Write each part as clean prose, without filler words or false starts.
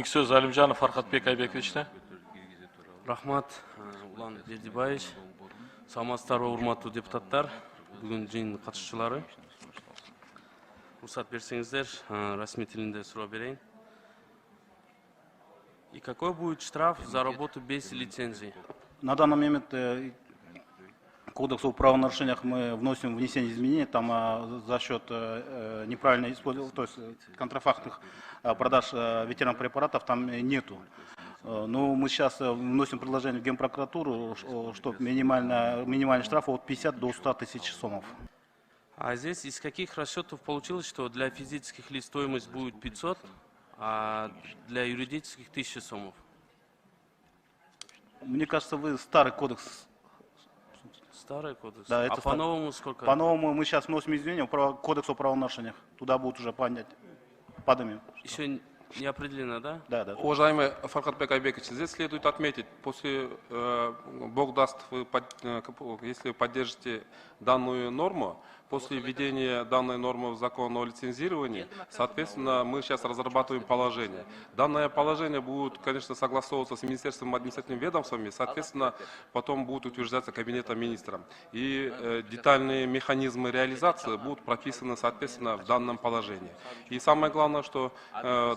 Кейінгі сөз Әлімжанов Фархатбек Айбековичте. Рахмат, Улан Бердибаевич. Саламатсыздар, урматтуу депутаттар, бүгүн жыйын катышчылары. Рұқсат берсеңіздер, расмий тилинде суроо берейин. И какой будет штраф за работу без лицензии? На данный момент Кодекс о правонарушениях мы вносим внесение изменений, там за счет неправильно использования, то есть контрафактных продаж ветеринарных препаратов там нету. Но мы сейчас вносим предложение в Генпрокуратуру, что минимальный штраф от 50 до 100 тысяч сомов. А здесь из каких расчетов получилось, что для физических лиц стоимость будет 500, а для юридических 1000 сомов? Мне кажется, вы старый кодекс. Старый кодекс? Да, а по-новому сколько? По-новому мы сейчас вносим изменения в Кодекс о правонарушениях. Туда будут уже поднимем. Еще не определено, да? Да, да. Уважаемый Фархатбек Айбекович, здесь следует отметить, Бог даст, если вы поддержите данную норму, после введения данной нормы в закон о лицензировании, соответственно, мы сейчас разрабатываем положение. Данное положение будет, конечно, согласовываться с Министерством административными ведомствами, соответственно, потом будет утверждаться Кабинетом министров. И детальные механизмы реализации будут прописаны, соответственно, в данном положении. И самое главное, что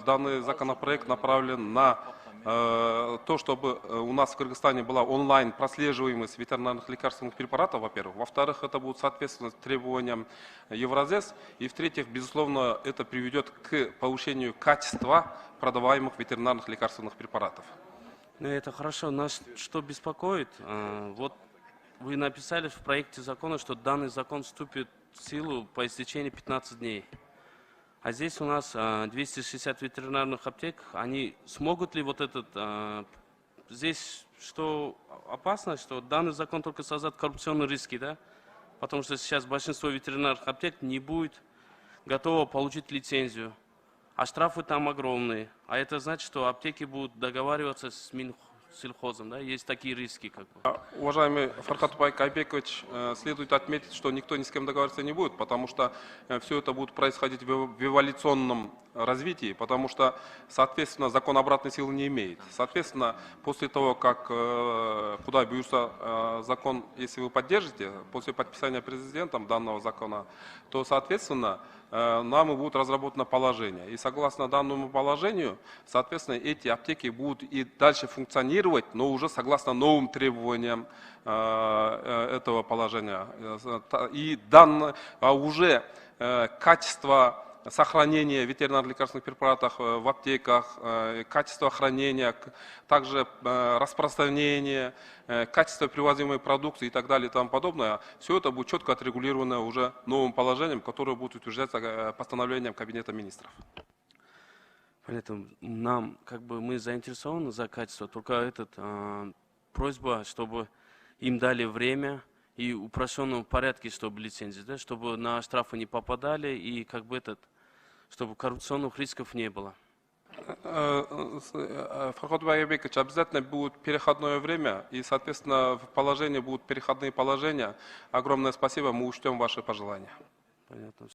данный законопроект направлен на то, чтобы у нас в Кыргызстане была онлайн прослеживаемость ветеринарных лекарственных препаратов, во-первых. Во-вторых, это будет соответственно требованиям Евразес. И в-третьих, безусловно, это приведет к повышению качества продаваемых ветеринарных лекарственных препаратов. Ну, это хорошо. Нас что беспокоит? Вот вы написали в проекте закона, что данный закон вступит в силу по истечении 15 дней. А здесь у нас 260 ветеринарных аптек, они смогут ли вот этот... Здесь что опасно, что данный закон только создаст коррупционные риски, да? Потому что сейчас большинство ветеринарных аптек не будет готово получить лицензию. А штрафы там огромные. А это значит, что аптеки будут договариваться с Минсельхозом, да? Есть такие риски, как бы. Уважаемый Фархатбек Айбекович, следует отметить, что никто ни с кем договариваться не будет, потому что все это будет происходить в эволюционном развитии, потому что, соответственно, закон обратной силы не имеет. Соответственно, после того, как куда бьется закон, если вы поддержите, после подписания президентом данного закона, то, соответственно, нам и будет разработано положение. И согласно данному положению, соответственно, эти аптеки будут и дальше функционировать, но уже согласно новым требованиям этого положения. И уже качество сохранения ветеринарных лекарственных препаратов в аптеках, качество хранения, также распространение, качество привозимой продукции и так далее и тому подобное, все это будет четко отрегулировано уже новым положением, которое будет утверждаться постановлением Кабинета министров. Понятно. Нам, как бы, мы заинтересованы за качество, только просьба, чтобы им дали время и в упрощенном порядке, чтобы лицензии, да, чтобы на штрафы не попадали и как бы чтобы коррупционных рисков не было. Фархатбек Айбекович, обязательно будет переходное время, и, соответственно, в положении будут переходные положения. Огромное спасибо, мы учтем ваши пожелания. Понятно.